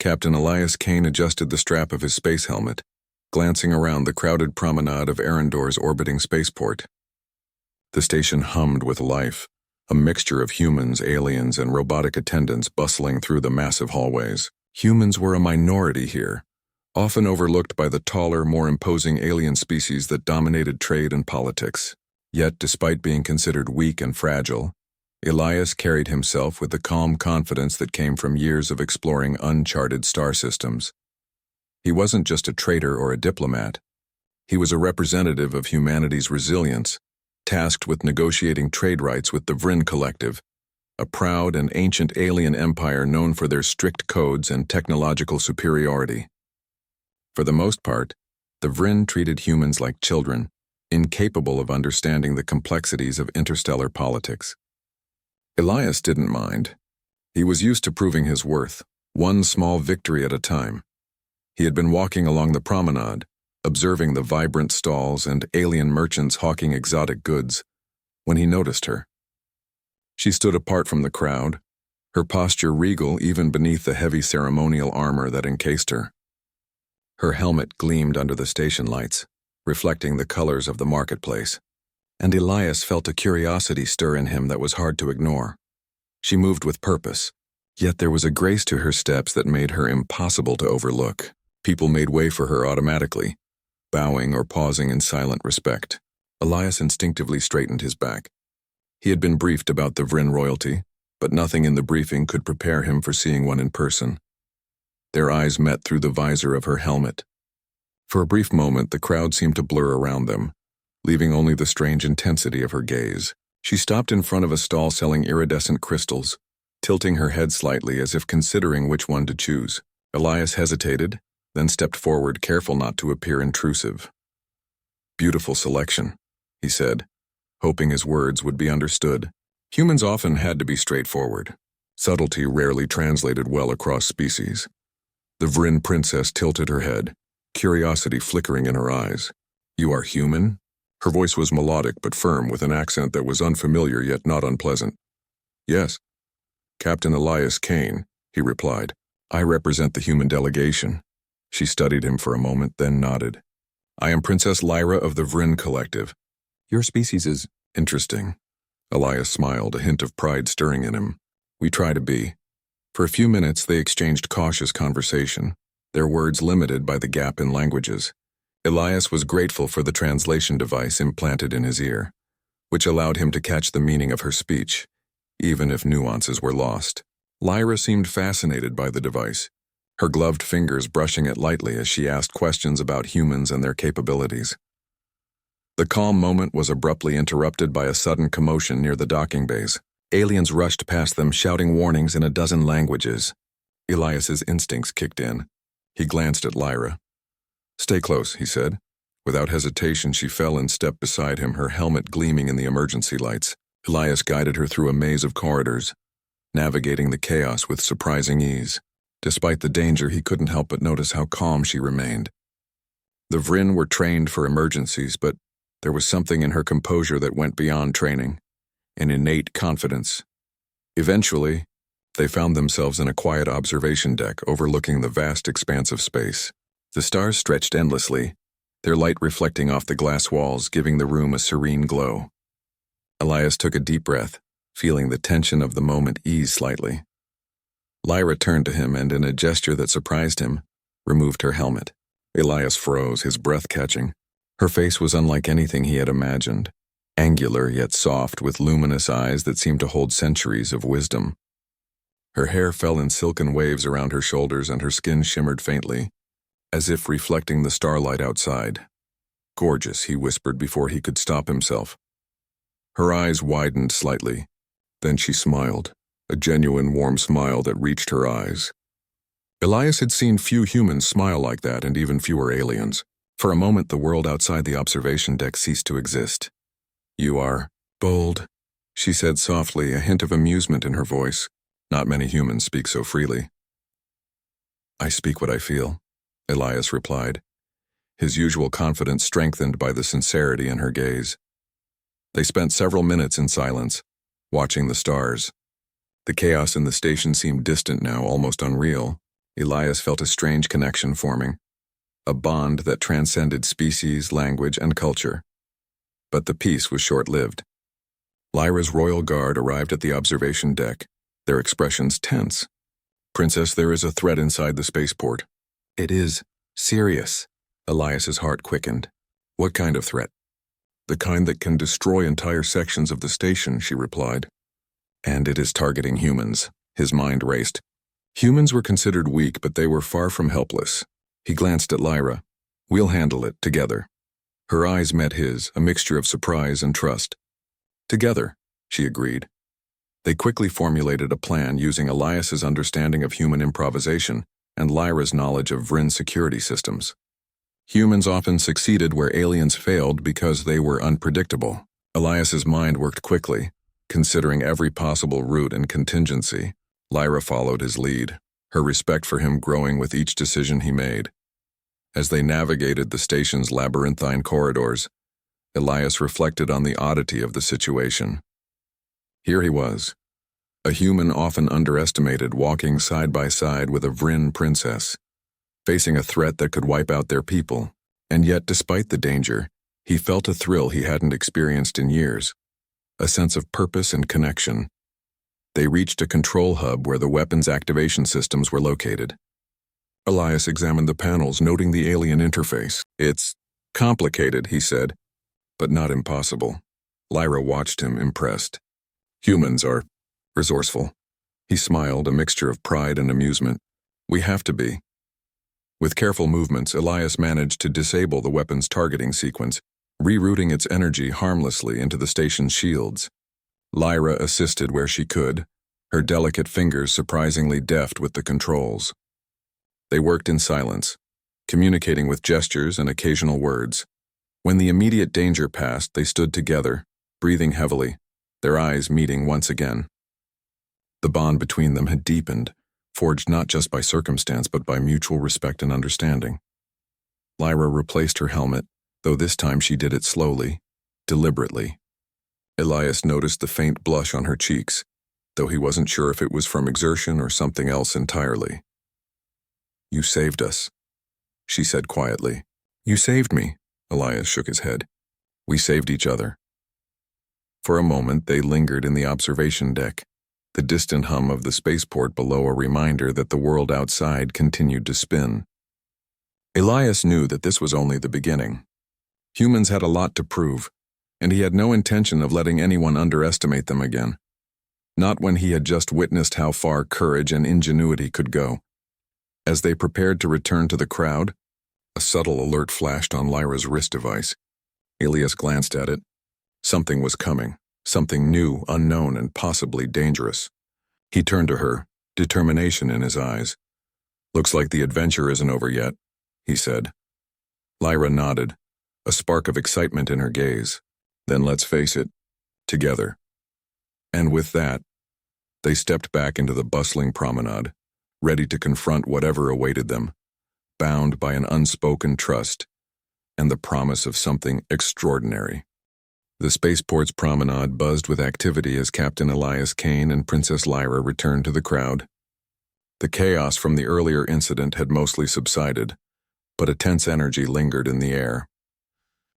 Captain Elias Kane adjusted the strap of his space helmet, glancing around the crowded promenade of Arendor's orbiting spaceport. The station hummed with life, a mixture of humans, aliens, and robotic attendants bustling through the massive hallways. Humans were a minority here, often overlooked by the taller, more imposing alien species that dominated trade and politics. Yet, despite being considered weak and fragile, Elias carried himself with the calm confidence that came from years of exploring uncharted star systems. He wasn't just a trader or a diplomat. He was a representative of humanity's resilience, tasked with negotiating trade rights with the Vryn Collective, a proud and ancient alien empire known for their strict codes and technological superiority. For the most part, the Vryn treated humans like children, incapable of understanding the complexities of interstellar politics. Elias didn't mind. He was used to proving his worth, one small victory at a time. He had been walking along the promenade, observing the vibrant stalls and alien merchants hawking exotic goods, when he noticed her. She stood apart from the crowd, her posture regal even beneath the heavy ceremonial armor that encased her. Her helmet gleamed under the station lights, reflecting the colors of the marketplace, and Elias felt a curiosity stir in him that was hard to ignore. She moved with purpose, yet there was a grace to her steps that made her impossible to overlook. People made way for her automatically, bowing or pausing in silent respect. Elias instinctively straightened his back. He had been briefed about the Vryn royalty, but nothing in the briefing could prepare him for seeing one in person. Their eyes met through the visor of her helmet. For a brief moment, the crowd seemed to blur around them, leaving only the strange intensity of her gaze. She stopped in front of a stall selling iridescent crystals, tilting her head slightly as if considering which one to choose. Elias hesitated, then stepped forward, careful not to appear intrusive. "Beautiful selection," he said, hoping his words would be understood. Humans often had to be straightforward. Subtlety rarely translated well across species. The Vryn princess tilted her head, curiosity flickering in her eyes. "You are human?" Her voice was melodic but firm, with an accent that was unfamiliar yet not unpleasant. "Yes. Captain Elias Kane," he replied. "I represent the human delegation." She studied him for a moment, then nodded. "I am Princess Lyra of the Vryn Collective. Your species is interesting." Elias smiled, a hint of pride stirring in him. "We try to be." For a few minutes they exchanged cautious conversation, their words limited by the gap in languages. Elias was grateful for the translation device implanted in his ear, which allowed him to catch the meaning of her speech, even if nuances were lost. Lyra seemed fascinated by the device, her gloved fingers brushing it lightly as she asked questions about humans and their capabilities. The calm moment was abruptly interrupted by a sudden commotion near the docking bays. Aliens rushed past them, shouting warnings in a dozen languages. Elias's instincts kicked in. He glanced at Lyra. "Stay close," he said. Without hesitation, she fell in step beside him, her helmet gleaming in the emergency lights. Elias guided her through a maze of corridors, navigating the chaos with surprising ease. Despite the danger, he couldn't help but notice how calm she remained. The Vryn were trained for emergencies, but there was something in her composure that went beyond training, an innate confidence. Eventually, they found themselves in a quiet observation deck overlooking the vast expanse of space. The stars stretched endlessly, their light reflecting off the glass walls, giving the room a serene glow. Elias took a deep breath, feeling the tension of the moment ease slightly. Lyra turned to him and, in a gesture that surprised him, removed her helmet. Elias froze, his breath catching. Her face was unlike anything he had imagined, angular yet soft, with luminous eyes that seemed to hold centuries of wisdom. Her hair fell in silken waves around her shoulders and her skin shimmered faintly, as if reflecting the starlight outside. "Gorgeous," he whispered before he could stop himself. Her eyes widened slightly. Then she smiled, a genuine warm smile that reached her eyes. Elias had seen few humans smile like that, and even fewer aliens. For a moment, the world outside the observation deck ceased to exist. "You are bold," she said softly, a hint of amusement in her voice. Not many humans speak so freely. "I speak what I feel," Elias replied, his usual confidence strengthened by the sincerity in her gaze. They spent several minutes in silence, watching the stars. The chaos in the station seemed distant now, almost unreal, Elias felt a strange connection forming, a bond that transcended species, language, and culture. But the peace was short-lived. Lyra's royal guard arrived at the observation deck, their expressions tense. "Princess, there is a threat inside the spaceport." "It is serious." Elias's heart quickened. "What kind of threat?" "The kind that can destroy entire sections of the station," she replied. "And it is targeting humans." His mind raced. Humans were considered weak, but they were far from helpless. He glanced at Lyra. "We'll handle it, together." Her eyes met his, a mixture of surprise and trust. "Together," she agreed. They quickly formulated a plan using Elias's understanding of human improvisation and Lyra's knowledge of Vryn's security systems. Humans often succeeded where aliens failed because they were unpredictable. Elias's mind worked quickly, considering every possible route and contingency. Lyra followed his lead, her respect for him growing with each decision he made. As they navigated the station's labyrinthine corridors, Elias reflected on the oddity of the situation. Here he was, a human often underestimated, walking side by side with a Vryn princess, facing a threat that could wipe out their people. And yet, despite the danger, he felt a thrill he hadn't experienced in years, a sense of purpose and connection. They reached a control hub where the weapons activation systems were located. Elias examined the panels, noting the alien interface. "It's complicated," he said, "but not impossible." Lyra watched him, impressed. "Humans are resourceful." He smiled, a mixture of pride and amusement. "We have to be." With careful movements, Elias managed to disable the weapon's targeting sequence, rerouting its energy harmlessly into the station's shields. Lyra assisted where she could, her delicate fingers surprisingly deft with the controls. They worked in silence, communicating with gestures and occasional words. When the immediate danger passed, they stood together, breathing heavily, their eyes meeting once again. The bond between them had deepened, forged not just by circumstance but by mutual respect and understanding. Lyra replaced her helmet, though this time she did it slowly, deliberately. Elias noticed the faint blush on her cheeks, though he wasn't sure if it was from exertion or something else entirely. "You saved us," she said quietly. "You saved me," Elias shook his head. "We saved each other." For a moment they lingered in the observation deck, the distant hum of the spaceport below a reminder that the world outside continued to spin. Elias knew that this was only the beginning. Humans had a lot to prove, and he had no intention of letting anyone underestimate them again. Not when he had just witnessed how far courage and ingenuity could go. As they prepared to return to the crowd, a subtle alert flashed on Lyra's wrist device. Elias glanced at it. Something was coming, something new, unknown, and possibly dangerous. He turned to her, determination in his eyes. "Looks like the adventure isn't over yet," he said. Lyra nodded, a spark of excitement in her gaze. "Then let's face it, together." And with that, they stepped back into the bustling promenade, ready to confront whatever awaited them, bound by an unspoken trust and the promise of something extraordinary. The spaceport's promenade buzzed with activity as Captain Elias Kane and Princess Lyra returned to the crowd. The chaos from the earlier incident had mostly subsided, but a tense energy lingered in the air.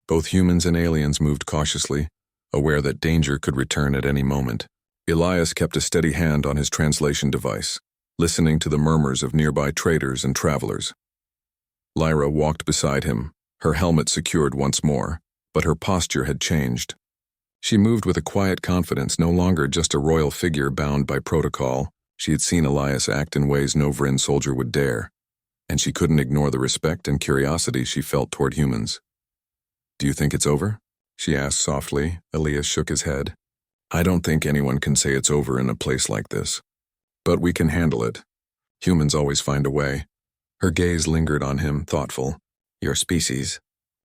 Both humans and aliens moved cautiously, aware that danger could return at any moment. Elias kept a steady hand on his translation device, listening to the murmurs of nearby traders and travelers. Lyra walked beside him, her helmet secured once more, but her posture had changed. She moved with a quiet confidence, no longer just a royal figure bound by protocol. She had seen Elias act in ways no Vryn soldier would dare, and she couldn't ignore the respect and curiosity she felt toward humans. "Do you think it's over?" she asked softly. Elias shook his head. "I don't think anyone can say it's over in a place like this. But we can handle it. Humans always find a way." Her gaze lingered on him, thoughtful. "Your species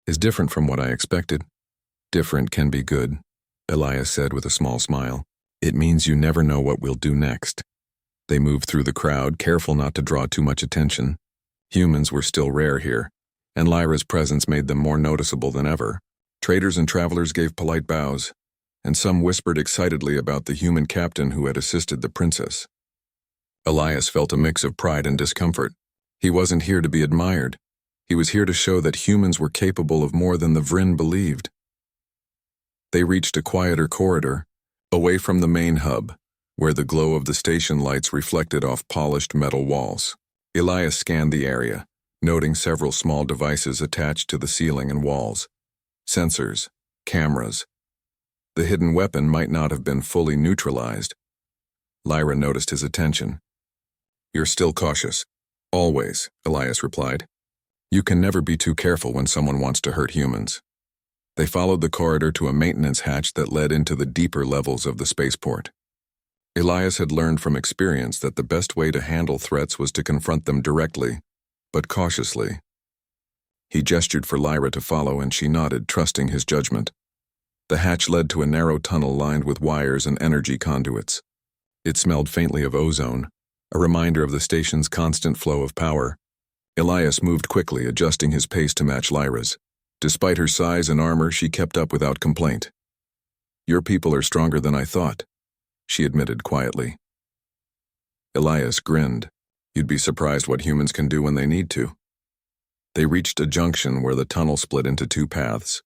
is different from what I expected." "Different can be good," Elias said with a small smile. "It means you never know what we'll do next." They moved through the crowd, careful not to draw too much attention. Humans were still rare here, and Lyra's presence made them more noticeable than ever. Traders and travelers gave polite bows, and some whispered excitedly about the human captain who had assisted the princess. Elias felt a mix of pride and discomfort. He wasn't here to be admired. He was here to show that humans were capable of more than the Vryn believed. They reached a quieter corridor, away from the main hub, where the glow of the station lights reflected off polished metal walls. Elias scanned the area, noting several small devices attached to the ceiling and walls. Sensors, cameras. The hidden weapon might not have been fully neutralized. Lyra noticed his attention. "You're still cautious." "Always," Elias replied. "You can never be too careful when someone wants to hurt humans." They followed the corridor to a maintenance hatch that led into the deeper levels of the spaceport. Elias had learned from experience that the best way to handle threats was to confront them directly, but cautiously. He gestured for Lyra to follow, and she nodded, trusting his judgment. The hatch led to a narrow tunnel lined with wires and energy conduits. It smelled faintly of ozone, a reminder of the station's constant flow of power. Elias moved quickly, adjusting his pace to match Lyra's. Despite her size and armor, she kept up without complaint. "Your people are stronger than I thought," she admitted quietly. Elias grinned. "You'd be surprised what humans can do when they need to." They reached a junction where the tunnel split into two paths.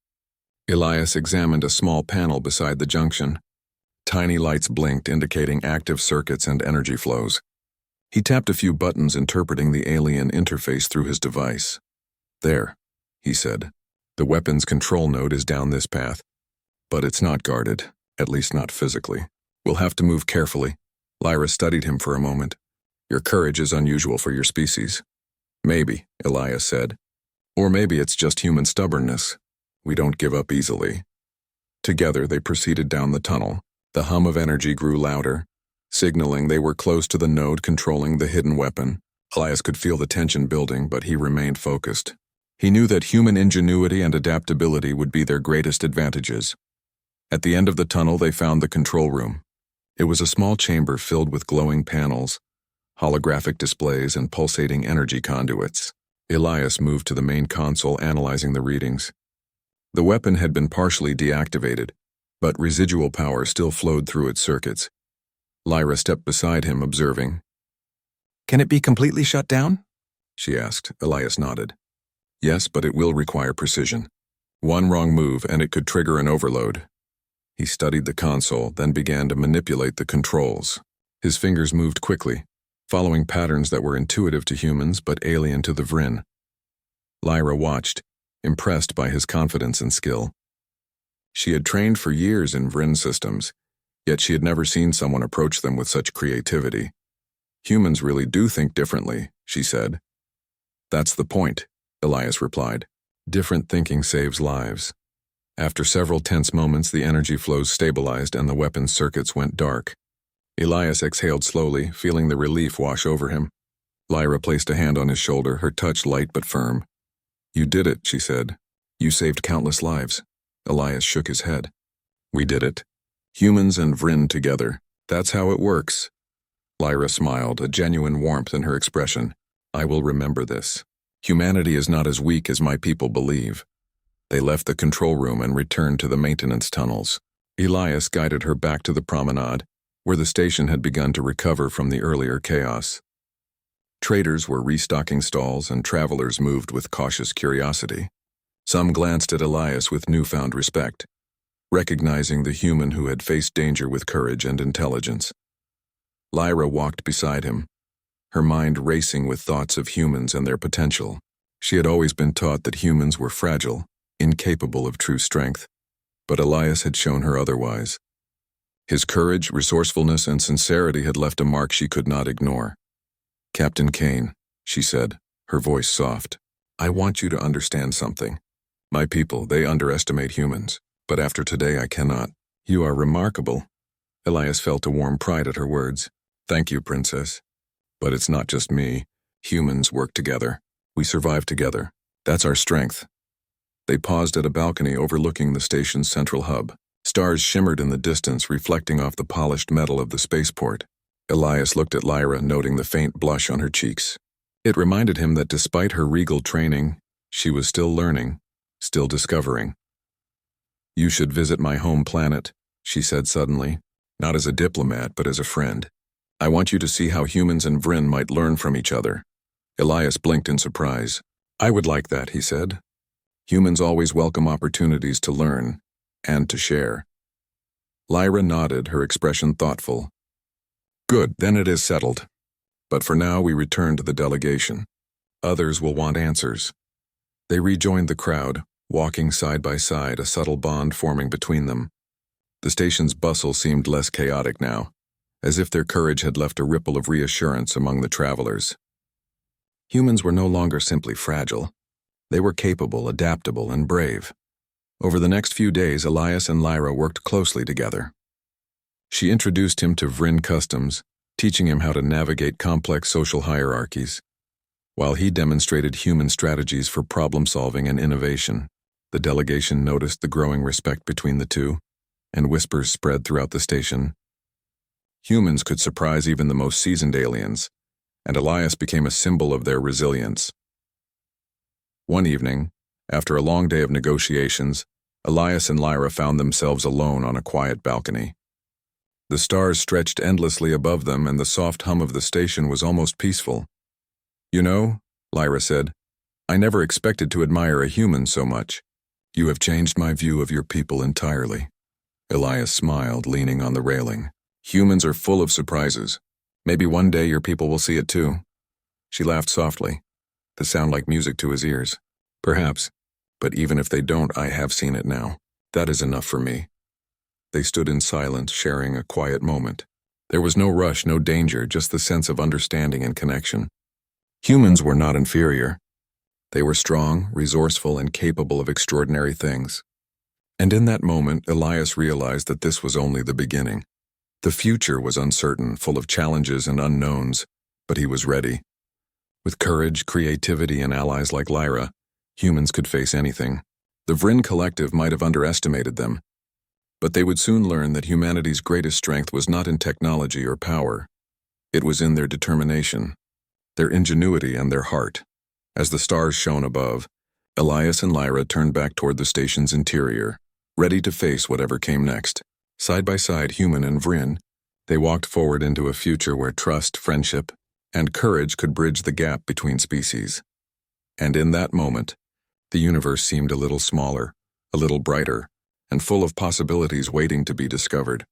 Elias examined a small panel beside the junction. Tiny lights blinked, indicating active circuits and energy flows. He tapped a few buttons, interpreting the alien interface through his device. "There," he said. "The weapons control node is down this path, but it's not guarded, at least not physically. We'll have to move carefully." Lyra studied him for a moment. "Your courage is unusual for your species." "Maybe," Elias said. "Or maybe it's just human stubbornness. We don't give up easily." Together they proceeded down the tunnel. The hum of energy grew louder, signaling they were close to the node controlling the hidden weapon. Elias could feel the tension building, but he remained focused. He knew that human ingenuity and adaptability would be their greatest advantages. At the end of the tunnel they found the control room. It was a small chamber filled with glowing panels, holographic displays, and pulsating energy conduits. Elias moved to the main console, analyzing the readings. The weapon had been partially deactivated, but residual power still flowed through its circuits. Lyra stepped beside him, observing. "Can it be completely shut down?" she asked. Elias nodded. "Yes, but it will require precision. One wrong move and it could trigger an overload." He studied the console, then began to manipulate the controls. His fingers moved quickly, following patterns that were intuitive to humans but alien to the Vryn. Lyra watched, impressed by his confidence and skill. She had trained for years in Vryn systems, yet she had never seen someone approach them with such creativity. "Humans really do think differently," she said. "That's the point," Elias replied. "Different thinking saves lives." After several tense moments, the energy flows stabilized and the weapon's circuits went dark. Elias exhaled slowly, feeling the relief wash over him. Lyra placed a hand on his shoulder, her touch light but firm. "You did it," she said. "You saved countless lives." Elias shook his head. "We did it. Humans and Vryn together. That's how it works." Lyra smiled, a genuine warmth in her expression. "I will remember this. Humanity is not as weak as my people believe." They left the control room and returned to the maintenance tunnels. Elias guided her back to the promenade, where the station had begun to recover from the earlier chaos. Traders were restocking stalls and travelers moved with cautious curiosity. Some glanced at Elias with newfound respect, recognizing the human who had faced danger with courage and intelligence. Lyra walked beside him, her mind racing with thoughts of humans and their potential. She had always been taught that humans were fragile, incapable of true strength, but Elias had shown her otherwise. His courage, resourcefulness, and sincerity had left a mark she could not ignore. "Captain Kane," she said, her voice soft, "I want you to understand something. My people, they underestimate humans, but after today I cannot." "You are remarkable." Elias felt a warm pride at her words. "Thank you, Princess. But it's not just me. Humans work together. We survive together. That's our strength." They paused at a balcony overlooking the station's central hub. Stars shimmered in the distance, reflecting off the polished metal of the spaceport. Elias looked at Lyra, noting the faint blush on her cheeks. It reminded him that despite her regal training, she was still learning, still discovering. "You should visit my home planet," she said suddenly, "not as a diplomat, but as a friend. I want you to see how humans and Vryn might learn from each other. Elias blinked in surprise. I would like that, he said. Humans always welcome opportunities to learn and to share. Lyra nodded, her expression thoughtful. Good, then it is settled. But for now we return to the delegation. Others will want answers. They rejoined the crowd, walking side by side, a subtle bond forming between them. The station's bustle seemed less chaotic now, as if their courage had left a ripple of reassurance among the travelers. Humans were no longer simply fragile. They were capable, adaptable, and brave. Over the next few days, Elias and Lyra worked closely together. She introduced him to Vryn customs, teaching him how to navigate complex social hierarchies, while he demonstrated human strategies for problem-solving and innovation. The delegation noticed the growing respect between the two, and whispers spread throughout the station. Humans could surprise even the most seasoned aliens, and Elias became a symbol of their resilience. One evening, after a long day of negotiations, Elias and Lyra found themselves alone on a quiet balcony. The stars stretched endlessly above them, and the soft hum of the station was almost peaceful. You know, Lyra said, I never expected to admire a human so much. You have changed my view of your people entirely. Elias smiled, leaning on the railing. Humans are full of surprises. Maybe one day your people will see it too. She laughed softly, to sound like music to his ears. Perhaps, but even if they don't, I have seen it now. That is enough for me. They stood in silence, sharing a quiet moment. There was no rush, no danger, just the sense of understanding and connection. Humans were not inferior. They were strong, resourceful, and capable of extraordinary things. And in that moment, Elias realized that this was only the beginning. The future was uncertain, full of challenges and unknowns, but he was ready. With courage, creativity, and allies like Lyra, humans could face anything. The Vryn Collective might have underestimated them, but they would soon learn that humanity's greatest strength was not in technology or power. It was in their determination, their ingenuity, and their heart. As the stars shone above, Elias and Lyra turned back toward the station's interior, ready to face whatever came next. Side by side, human and Vryn, they walked forward into a future where trust, friendship, and courage could bridge the gap between species. And in that moment, the universe seemed a little smaller, a little brighter, and full of possibilities waiting to be discovered.